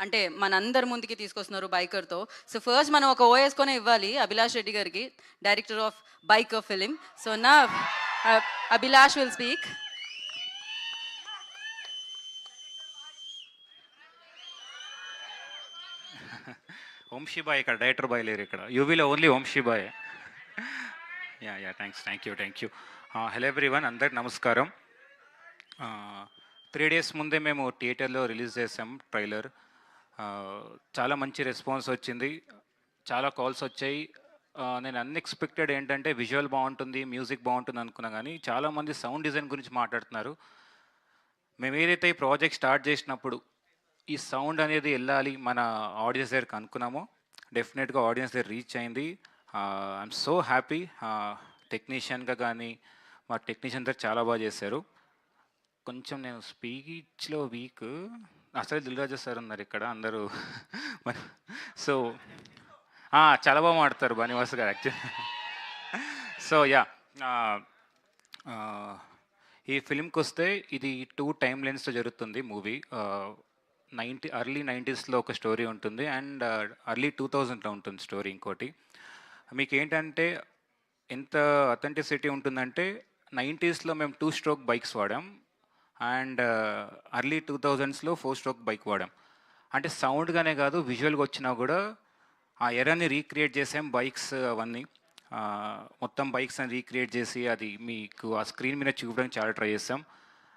అంటే మనందరి ముందుకి తీసుకొస్తున్నారు బైకర్తో. సో ఫస్ట్ మనం ఒక ఓఎస్కొనే ఇవ్వాలి అభిలాష్ రెడ్డి గారికి, director of biker film. So నా అభిలాష్ విల్ స్పీక్. వంశీ బాయ్ ఇక్కడ డైరెక్టర్ బాయ్ లేరు ఇక్కడ యూవీలో ఓన్లీ వంశీ బాయ్. Yeah thanks, thank you. Hello everyone, అందరికి నమస్కారం. 3 days ముందే మేము థియేటర్లో రిలీజ్ చేసాం ట్రైలర్. చాలా మంచి రెస్పాన్స్ వచ్చింది, చాలా కాల్స్ వచ్చాయి. నేను అన్ఎక్స్పెక్టెడ్ ఏంటంటే విజువల్ బాగుంటుంది, మ్యూజిక్ బాగుంటుంది అనుకున్నా, కానీ చాలామంది సౌండ్ డిజైన్ గురించి మాట్లాడుతున్నారు. మేము ఏదైతే ఈ ప్రాజెక్ట్ స్టార్ట్ చేసినప్పుడు ఈ సౌండ్ అనేది వెళ్ళాలి మన ఆడియన్స్ దగ్గరికి అనుకున్నామో, డెఫినెట్గా ఆడియన్స్ దగ్గర రీచ్ అయింది. I'm so happy. టెక్నీషియన్గా కానీ మా టెక్నీషియన్ దగ్గర చాలా బాగా చేశారు. కొంచెం నేను స్పీచ్లో వీక్, అసలు దిల్రాజు సార్ ఉన్నారు ఇక్కడ అందరూ. సో చాలా బాగా మాడతారు బనివాస్ గారు యాక్చువల్లీ. సో యా, ఈ ఫిలింకి వస్తే ఇది 2 టైమ్ లైన్స్తో జరుగుతుంది మూవీ. ఎర్లీ 90sలో ఒక స్టోరీ ఉంటుంది అండ్ ఎర్లీ 2000లో ఉంటుంది స్టోరీ. ఇంకోటి మీకు ఏంటంటే ఎంత అథెంటిసిటీ ఉంటుందంటే 90sలో మేము 2 stroke బైక్స్ వాడాం అండ్ ఎర్లీ 2000sలో 4 stroke బైక్ వాడాం. అంటే సౌండ్గానే కాదు, విజువల్గా వచ్చినా కూడా ఆ ఎరాని రీక్రియేట్ చేసాం బైక్స్ అవన్నీ. మొత్తం బైక్స్ అని రీక్రియేట్ చేసి అది మీకు ఆ స్క్రీన్ మీద చూపడానికి చాలా ట్రై చేస్తాం.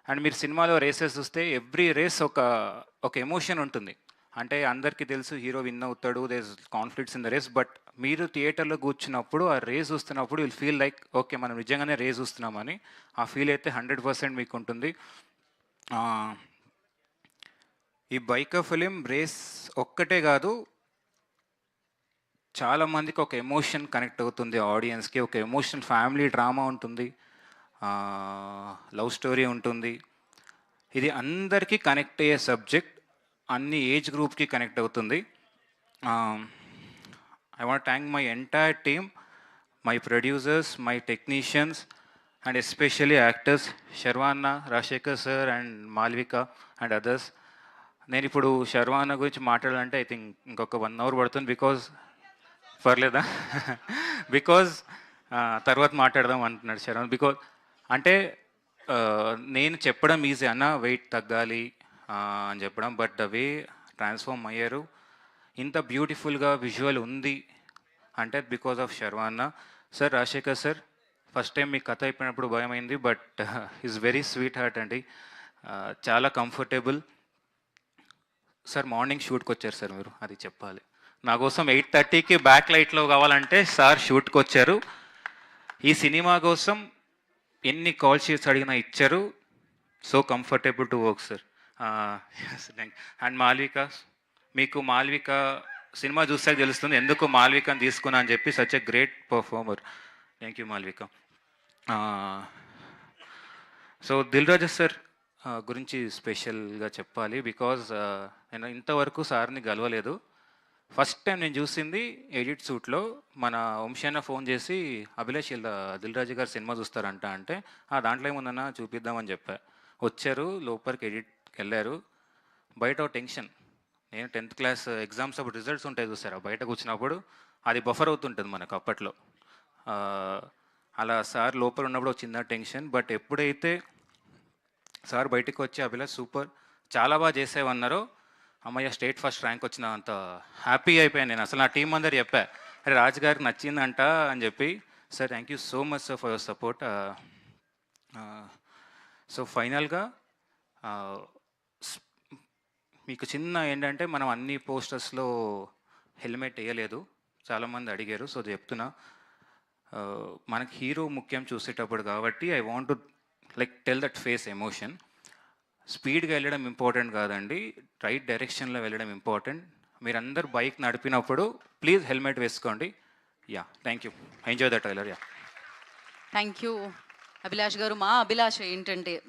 అండ్ మీరు సినిమాలో రేసెస్ చూస్తే ఎవ్రీ రేస్ ఒక ఎమోషన్ ఉంటుంది. అంటే అందరికీ తెలుసు హీరో విన్ అవుతాడు, there is conflicts in the race, but మీరు థియేటర్లో కూర్చున్నప్పుడు ఆ రేస్ చూస్తున్నప్పుడు విల్ ఫీల్ లైక్ ఓకే మనం నిజంగానే రేస్ చూస్తున్నామని. ఆ ఫీల్ అయితే 100% మీకు ఉంటుంది. ఈ బైకర్ ఫిలిం రేస్ ఒక్కటే కాదు, చాలామందికి ఒక ఎమోషన్ కనెక్ట్ అవుతుంది, ఆడియన్స్కి ఒక ఎమోషనల్ ఫ్యామిలీ డ్రామా ఉంటుంది, లవ్ స్టోరీ ఉంటుంది. ఇది అందరికీ కనెక్ట్ అయ్యే సబ్జెక్ట్, అన్ని ఏజ్ గ్రూప్కి కనెక్ట్ అవుతుంది. I want thank my entire team, my producers, my technicians and especially actors శర్వాన్న, Rajasekhar sir and Malvika and others. నేను ఇప్పుడు శర్వాన్న గురించి మాట్లాడాలంటే ఐ థింక్ ఇంకొక 1 hour పడుతుంది. బికాజ్ పర్లేదా? బికాజ్ తర్వాత మాట్లాడదాం అంటున్నాడు శర్వాన్. బికాజ్ అంటే నేను చెప్పడం ఈజీ అన్న వెయిట్ తగ్గాలి అని చెప్పడం, బట్ ద వే ట్రాన్స్ఫార్మ్ అయ్యారు, ఇంత బ్యూటిఫుల్గా విజువల్ ఉంది అంటే బికాజ్ ఆఫ్ శర్వాన్న sir. Rajasekhar sir, first time మీ కథ అయిపోయినప్పుడు భయమైంది, but is very sweet heart అండి, చాలా కంఫర్టబుల్. సార్ మార్నింగ్ షూట్కి వచ్చారు సార్, మీరు అది చెప్పాలి. నా కోసం 8:30కి బ్యాక్ లైట్లో కావాలంటే సార్ షూట్కి వచ్చారు. ఈ సినిమా కోసం ఎన్ని కాల్ షీట్స్ అడిగినా ఇచ్చారు. So comfortable to work sir. And Malvika, మీకు మాల్విక సినిమా చూస్తే తెలుస్తుంది ఎందుకు మాల్వికని తీసుకున్నా అని చెప్పి. Such a great performer. Thank you Malvika. So Dil Raju sir గురించి స్పెషల్గా చెప్పాలి. బికాజ్ నేను ఇంతవరకు సార్ని గెలవలేదు. ఫస్ట్ టైం నేను చూసింది ఎడిట్ సూట్లో మన వంశీన్న ఫోన్ చేసి అభిలాష్ ఇలా దిల్రాజు గారు సినిమా చూస్తారంట అంటే, దాంట్లో ఏముందన్నా చూపిద్దామని చెప్పా. వచ్చారు, లోపలికి ఎడిట్కి వెళ్ళారు. బయట టెన్షన్, నేను 10th class ఎగ్జామ్స్ అప్పుడు రిజల్ట్స్ ఉంటాయి చూసారా, బయట కూర్చున్నప్పుడు అది బఫర్ అవుతుంటుంది మనకు అప్పట్లో. అలా సార్ లోపల ఉన్నప్పుడు వచ్చిందా టెన్షన్. బట్ ఎప్పుడైతే సార్ బయటకు వచ్చి అభిలాష్ సూపర్ చాలా బాగా చేసేవన్నారో, అమ్మయ్య స్టేట్ ఫస్ట్ ర్యాంక్ వచ్చిన అంత హ్యాపీ అయిపోయాను నేను. అసలు నా టీం అందరు చెప్పా, అరే రాజు గారికి నచ్చిందంట అని చెప్పి. Sir thank you so much sir for your support. So ఫైనల్గా మీకు చిన్న ఏంటంటే, మనం అన్ని పోస్టర్స్లో హెల్మెట్ వేయలేదు, చాలామంది అడిగారు. సో చెప్తున్నా, మనకి హీరో ముఖ్యం చూసేటప్పుడు కాబట్టి I want to like tell that face emotion. స్పీడ్గా వెళ్ళడం ఇంపార్టెంట్ కాదండి, రైట్ డైరెక్షన్లో వెళ్ళడం ఇంపార్టెంట్. మీరందరూ బైక్ నడిపినప్పుడు ప్లీజ్ హెల్మెట్ వేసుకోండి. Yeah thank you, enjoy the trailer. Yeah thank you Abhilash గారు. మా అభిలాష ఏంటంటే